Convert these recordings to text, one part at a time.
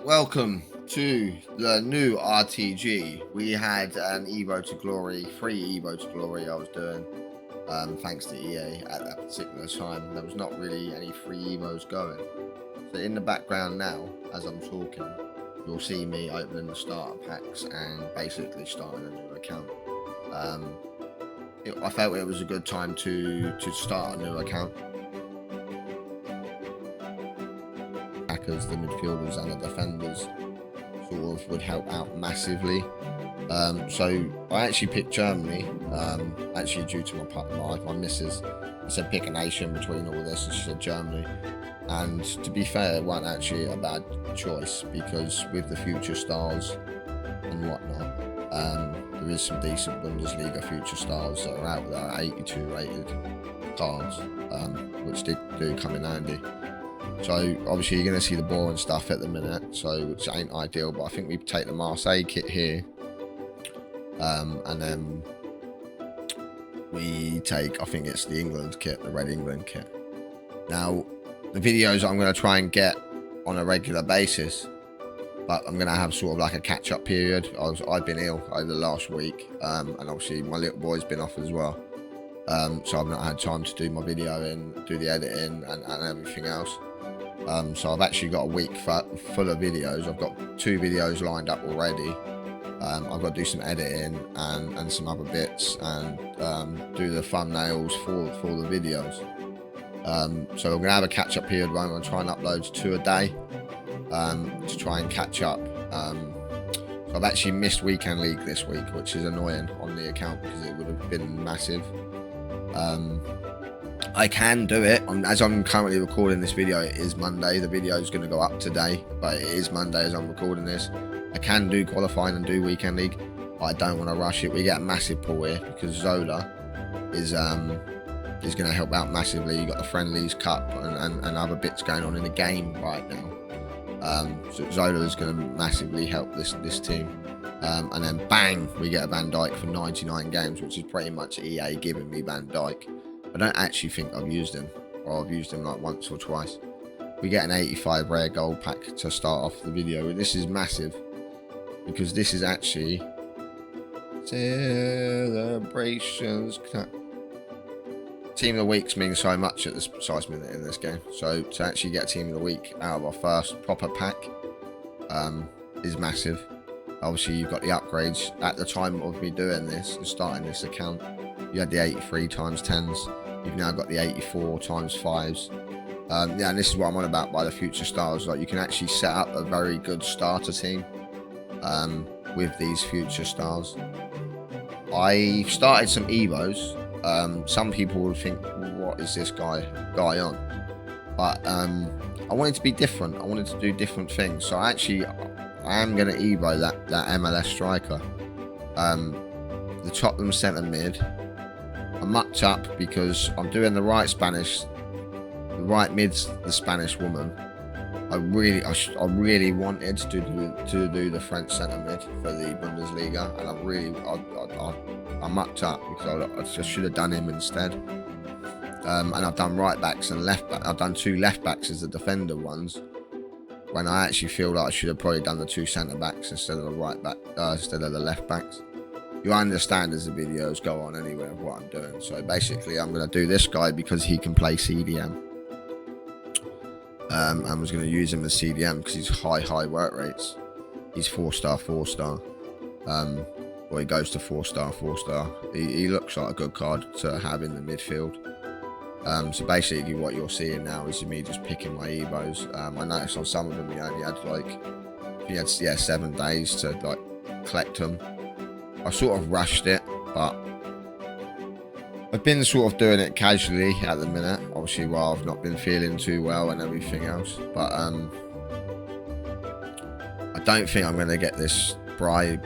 Welcome to the new RTG. We had an Evo to Glory, free Evo to Glory I was doing, thanks to EA at that particular time. There was not really any free Evos going. So in the background now, as I'm talking, you'll see me opening the starter packs and basically starting a new account. I felt it was a good time to start a new account. The midfielders and the defenders sort of would help out massively. So I actually picked Germany, actually due to my missus. I said pick a nation between all this, and she said Germany. And to be fair, it wasn't actually a bad choice, because with the future stars and whatnot, there is some decent Bundesliga future stars that are out there, 82 rated cards, which do come in handy. So obviously you're going to see the boring stuff at the minute, so which ain't ideal, but I think we take the Marseille kit here, and then we take, I think it's the England kit, the Red England kit. Now the videos I'm going to try and get on a regular basis, but I'm going to have sort of like a catch-up period. I've been ill over the last week, and obviously my little boy's been off as well, so I've not had time to do my video and do the editing and everything else. So I've actually got a week full of videos. I've got 2 videos lined up already. I've got to do some editing and some other bits, and do the thumbnails for the videos. So we're going to have a catch-up period where I'm going to try and upload 2 a day, to try and catch up. So I've actually missed Weekend League this week, which is annoying on the account because it would have been massive. I can do it. As I'm currently recording this video, it is Monday. The video is going to go up today, but it is Monday as I'm recording this. I can do qualifying and do Weekend League, but I don't want to rush it. We get a massive pull here because Zola is going to help out massively. You got the Friendlies Cup and other bits going on in the game right now. So Zola is going to massively help this team. And then bang, we get a Van Dijk for 99 games, which is pretty much EA giving me Van Dijk. I don't actually think I've used him, or I've used him like once or twice. We get an 85 rare gold pack to start off the video, and this is massive because this is actually celebrations. Team of the weeks means so much at this precise minute in this game. So to actually get team of the week out of our first proper pack is massive. Obviously, you've got the upgrades. At the time of me doing this and starting this account, you had the 83 times 10s. You've now got the 84 times 5s. Yeah, and this is what I'm on about by the future stars. Like, you can actually set up a very good starter team with these future stars. I started some Evos. Some people would think, what is this guy on? But I wanted to be different. I wanted to do different things. So I am going to Evo that MLS striker. The Tottenham centre mid. I mucked up because I'm doing the right mid's the Spanish woman. I really wanted to do the French centre mid for the Bundesliga, and I mucked up because I just should have done him instead. And I've done right backs and left back. I've done 2 left backs as the defender ones, when I actually feel like I should have probably done the 2 centre backs instead of the right back, instead of the left backs. You understand as the videos go on anyway of what I'm doing. So basically I'm going to do this guy because he can play CDM. I was going to use him as CDM because he's high work rates. He's 4-star. Or he goes to 4-star. He looks like a good card to have in the midfield. So basically what you're seeing now is me just picking my Evos. I noticed on some of them he only had 7 days to like collect them. I sort of rushed it, but I've been sort of doing it casually at the minute, obviously while I've not been feeling too well and everything else. But I don't think I'm going to get this Brian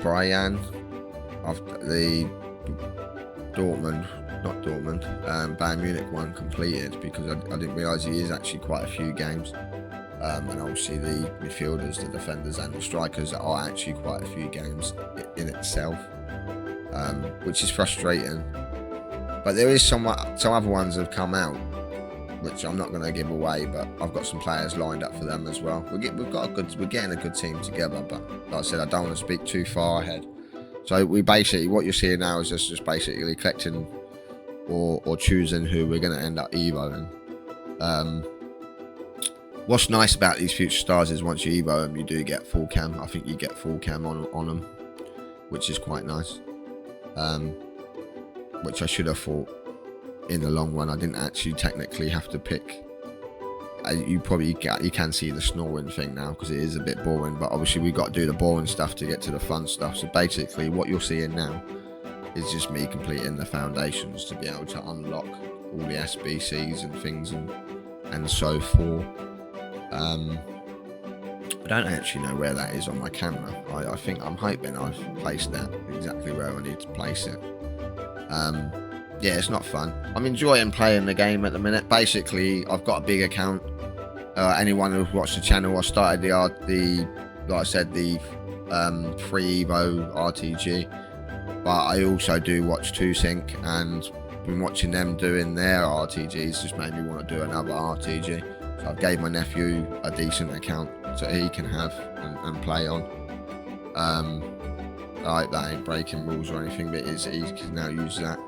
after the Bayern Munich one completed, because I didn't realise he is actually quite a few games. And obviously the midfielders, the defenders and the strikers are actually quite a few games in itself. Which is frustrating, but there is some other ones that have come out which I'm not going to give away, but I've got some players lined up for them as well. We're getting a good team together, but like I said, I don't want to speak too far ahead. So we basically, what you're seeing now is just basically collecting or choosing who we're going to end up evoing. What's nice about these future stars is once you evo them, you do get full cam. I think you get full cam on them, which is quite nice. Which I should have thought in the long run. I didn't actually technically have to pick. You can see the snoring thing now because it is a bit boring, but obviously we got to do the boring stuff to get to the fun stuff. So basically what you're seeing now is just me completing the foundations to be able to unlock all the SBCs and things and so forth. I don't actually know where that is on my camera. I think I'm hoping I've placed that exactly where I need to place it. Yeah, it's not fun. I'm enjoying playing the game at the minute. Basically, I've got a big account. Anyone who's watched the channel, I started the like I said, the free Evo RTG, but I also do watch 2Sync, and been watching them doing their RTGs just made me want to do another RTG. So I gave my nephew a decent account so he can have and play on. Like that ain't breaking rules or anything, but he can now use that.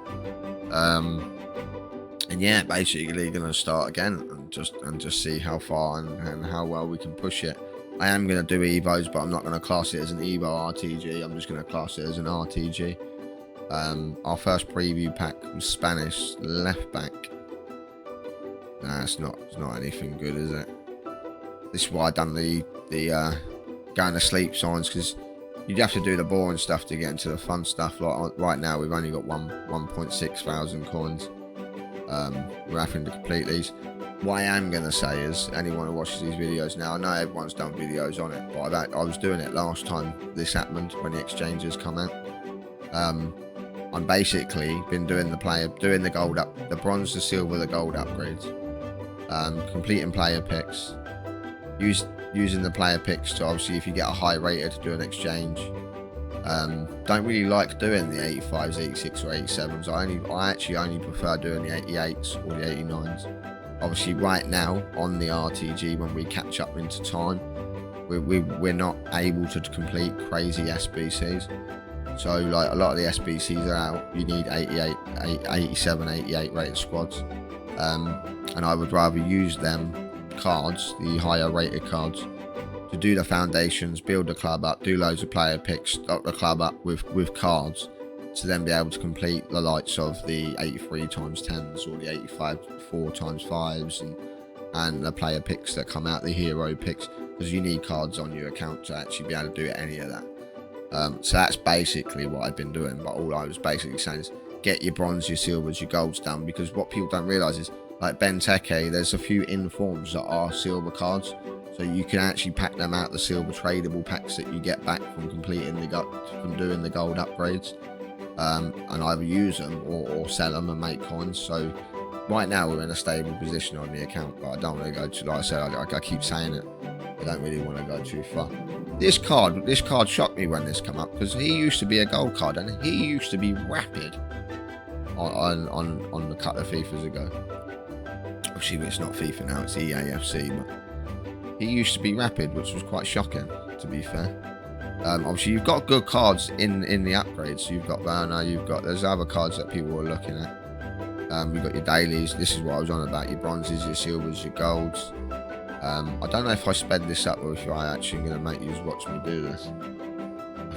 And yeah, basically gonna start again and just see how far and how well we can push it. I am gonna do Evos, but I'm not gonna class it as an Evo RTG. I'm just gonna class it as an RTG. Our first preview pack was Spanish left back. Nah, it's not anything good, is it? This is why I done the going to sleep signs, because you'd have to do the boring stuff to get into the fun stuff. Like right now, we've only got 1.6 thousand coins. We're having to complete these. What I am going to say is, anyone who watches these videos now, I know everyone's done videos on it, but I was doing it last time this happened when the exchanges come out. I'm basically been doing the gold up, the bronze, the silver, the gold upgrades. Completing player picks. Using the player picks to, obviously, if you get a high rated, to do an exchange. Don't really like doing the 85s, 86 or 87s. I actually only prefer doing the 88s or the 89s. Obviously right now on the RTG, when we catch up into time, we're not able to complete crazy SBCs. So like a lot of the SBCs are out. You need 88, 87, 88 rated squads. And I would rather use them cards, the higher rated cards, to do the foundations, build the club up, do loads of player picks, stock the club up with cards, to then be able to complete the likes of the 83 times 10s or the 85 4 times 5s and the player picks that come out, the hero picks, because you need cards on your account to actually be able to do any of that. So that's basically what I've been doing, but all I was basically saying is get your bronze, your silvers, your golds done, because what people don't realise is, like Benteke, there's a few informs that are silver cards, so you can actually pack them out, the silver tradable packs that you get back from completing from doing the gold upgrades, and either use them or sell them and make coins. So right now we're in a stable position on the account, but I don't want to go too, like I said, I keep saying it, I don't really want to go too far. This card shocked me when this came up, because he used to be a gold card and he used to be rapid on a couple of FIFAs ago. Obviously it's not FIFA now, it's EAFC, but he used to be rapid, which was quite shocking, to be fair. Obviously you've got good cards in the upgrades. You've got Werner, there's other cards that people are looking at. You've got your dailies. This is what I was on about, your bronzes, your silvers, your golds. I don't know if I sped this up or if I actually going to make you watch me do this.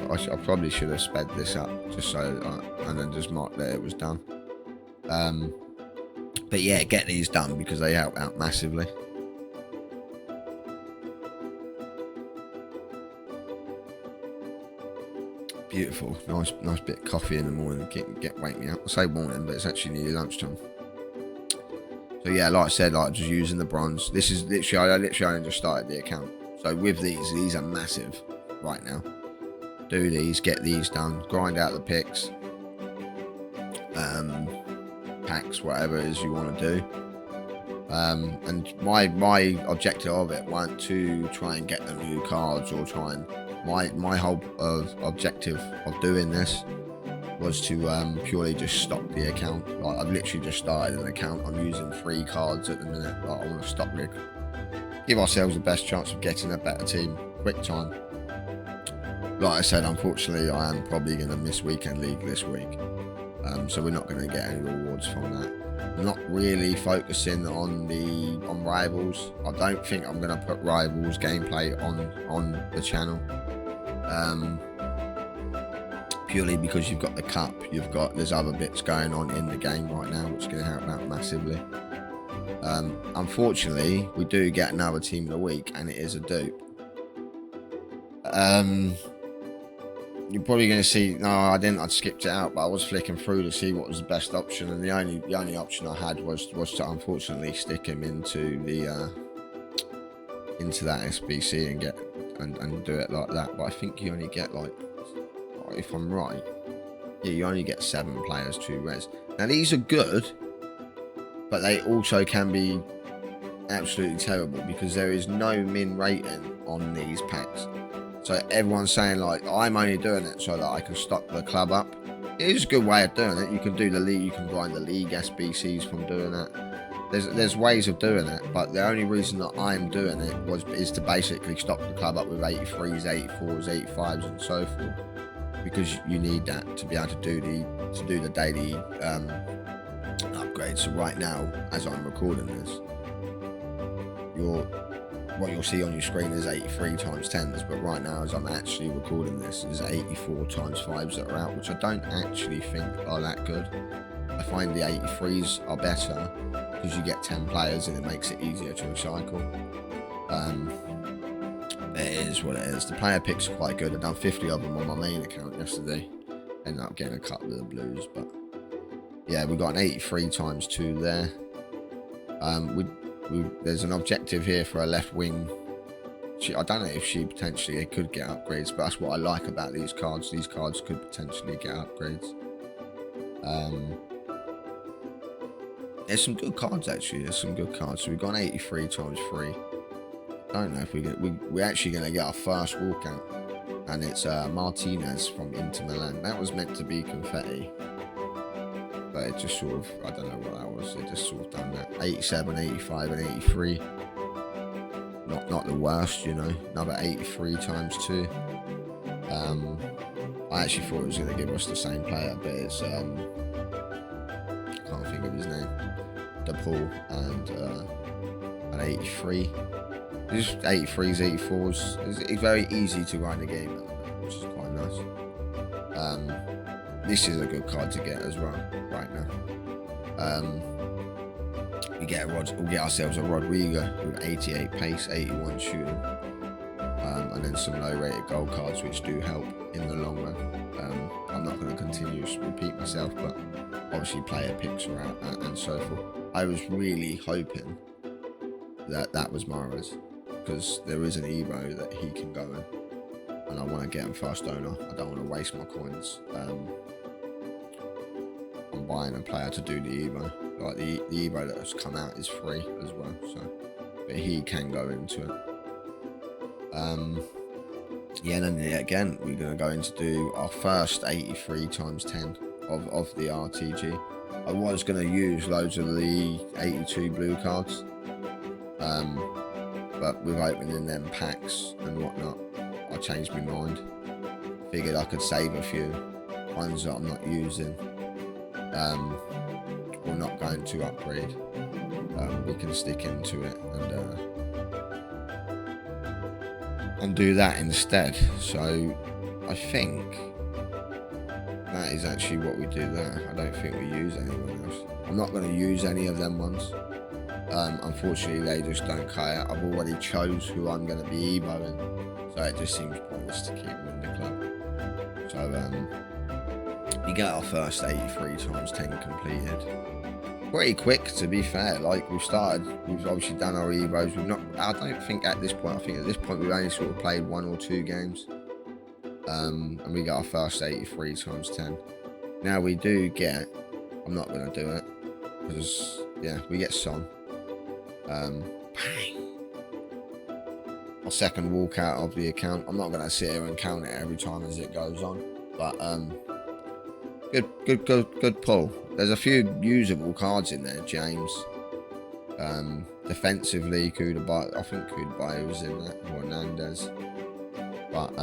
I probably should have sped this up just so, and then just mark that it was done. But yeah, get these done because they help out massively. Beautiful, nice bit of coffee in the morning. Wake me up. I say morning, but it's actually nearly lunchtime. So yeah, like I said, like just using the bronze. This is literally, I literally only just started the account. So with these are massive right now. Do these, get these done, grind out the picks, packs, whatever it is you want to do. And my objective of it weren't to try and get the new cards or try and my whole objective of doing this was to purely just stock the account. Like, I've literally just started an account. I'm using 3 cards at the minute. Like, I want to stock League. Give ourselves the best chance of getting a better team. Quick time. Like I said, unfortunately, I am probably going to miss Weekend League this week. So we're not going to get any rewards from that. I'm not really focusing on Rivals. I don't think I'm going to put Rivals gameplay on the channel. Purely because you've got the cup, there's other bits going on in the game right now, which is going to help out massively. Unfortunately, we do get another team of the week, and it is a dupe. You're probably going to see. No, I didn't. I skipped it out, but I was flicking through to see what was the best option, and the only option I had was to unfortunately stick him into that SBC and get and do it like that. But I think you only get, like, if I'm right, yeah, you only get 7 players, 2 res. Now these are good, but they also can be absolutely terrible because there is no min rating on these packs. So everyone's saying, like, I'm only doing it so that I can stock the club up. It is a good way of doing it. You can do the league, you can grind the league SBCs from doing it. There's ways of doing it, but the only reason that I'm doing it is to basically stock the club up with 83s, 84s, 85s, and so forth, because you need that to be able to do the daily upgrades. So right now, as I'm recording this, what you'll see on your screen is 83 times 10s, but right now, as I'm actually recording this, is 84 times 5s that are out, which I don't actually think are that good. I find the 83s are better because you get 10 players and it makes it easier to recycle. It is what it is. The player picks are quite good. I've done 50 of them on my main account yesterday. Ended up getting a couple of the blues, but yeah, we got an 83 times 2 there. There's an objective here for a left wing. I don't know if she potentially could get upgrades, but that's what I like about these cards. These cards could potentially get upgrades. There's some good cards, actually. There's some good cards. So we've got an 83 times 3. I don't know if we're actually going to get our first walkout, and it's Martinez from Inter Milan. That was meant to be confetti, but it just sort of, I don't know what that was. It just sort of done that. 87, 85, and 83. Not the worst, you know. Another 83 times 2. I actually thought it was going to give us the same player, but it's I can't think of his name. DePaul and an 83. Just 83s, 84s. It's very easy to grind the game, which is quite nice. This is a good card to get as well right now. We'll get ourselves a Rodrigo with 88 pace, 81 shooting, and then some low rated gold cards which do help in the long run. I'm not going to continue to repeat myself, but obviously player picks are out and so forth. I was really hoping that was Mahrez, because there is an Evo that he can go in, and I want to get him first owner. I don't want to waste my coins. I'm buying a player to do the Evo. Like the Evo that has come out is free as well, so but he can go into it. Yeah, and then again we're going to go in to do our first 83 times 10 of the RTG. I was going to use loads of the 82 blue cards, but with opening them packs and whatnot, I changed my mind. Figured I could save a few ones that I'm not using, or not going to upgrade. We can stick into it and do that instead. So I think that is actually what we do there. I don't think we use anyone else. I'm not going to use any of them ones. Unfortunately, they just don't cut out. I've already chose who I'm going to be evoing, so it just seems pointless to keep them in the club. So we get our first 83 times 10 completed. Pretty quick, to be fair. Like, we've obviously done our evos. I don't think at this point, we've only sort of played 1 or 2 games. And we got our first 83 times 10. Now we do get, I'm not going to do it, because, yeah, we get Son. Bang! Our second walkout of the account. I'm not going to sit here and count it every time as it goes on, but Good pull. There's a few usable cards in there, James. Defensively, Koulibaly, I think Koulibaly was in that, or Hernandez. But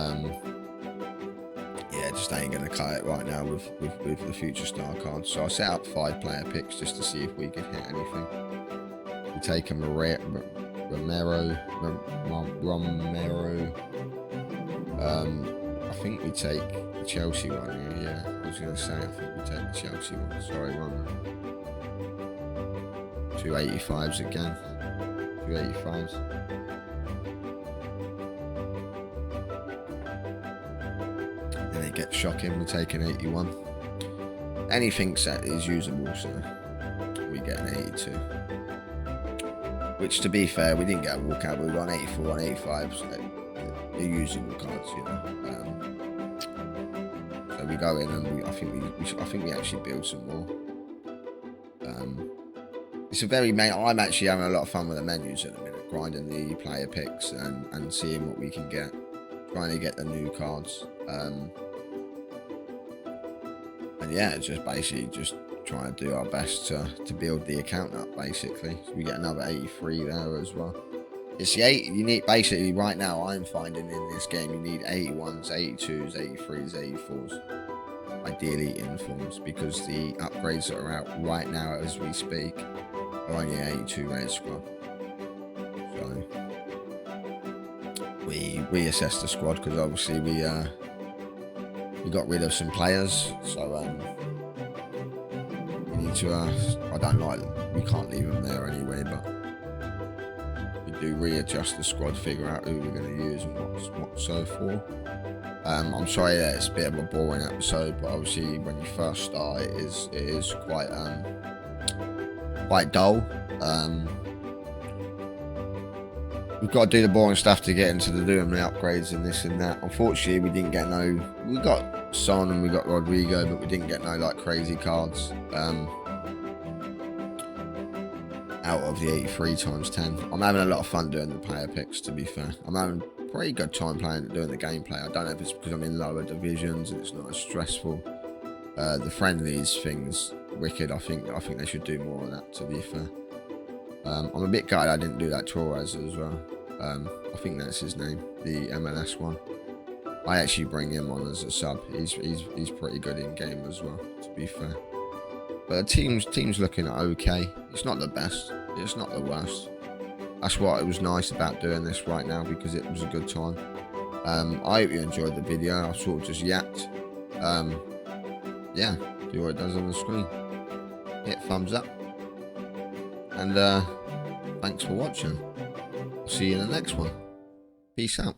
yeah, just ain't gonna cut it right now with the future star cards. So I set up 5 player picks just to see if we could hit anything. We take a Romero. I think we take the Chelsea one here. Yeah, I was gonna say I think we take the Chelsea one. Sorry, Romero. 285s again. 285s. Then it gets shocking. We take an 81. Anything set is usable, so we get an 82. Which, to be fair, we didn't get a walkout. We got an 84 and 85. So they're usable cards, you know. So we go in and I think we actually build some more. It's a very I'm actually having a lot of fun with the menus at the minute, grinding the player picks and seeing what we can get, trying to get the new cards. And yeah, just basically just trying to do our best to build the account up. Basically, so we get another 83 there as well. It's the 8 you need basically right now. I'm finding in this game you need 81s, 82s, 83s, 84s. Ideally informs, because the upgrades that are out right now as we speak are only 82 rated squad. So we assessed the squad because obviously we got rid of some players, so we need to I don't like them. We can't leave them there anyway, but we do readjust the squad, figure out who we're going to use and what so for. I'm sorry that it's a bit of a boring episode, but obviously when you first start it is quite dull. We've got to do the boring stuff to get into doing the upgrades and this and that. Unfortunately, we didn't get we got Son and we got Rodrigo, but we didn't get no like crazy cards out of the 83 times 10. I'm having a lot of fun doing the player picks, to be fair. I'm having a pretty good time doing the gameplay. I don't know if it's because I'm in lower divisions and it's not as stressful. The friendlies things wicked. I think they should do more of that, to be fair. I'm a bit gutted I didn't do that Torres as well. I think that's his name, the MLS one. I actually bring him on as a sub. He's pretty good in game as well, to be fair. But the team's looking okay. It's not the best. It's not the worst. That's what it was nice about doing this right now, because it was a good time. I hope you enjoyed the video. I sort of just yapped. Yeah, do what it does on the screen. Hit thumbs up. And thanks for watching. I'll see you in the next one. Peace out.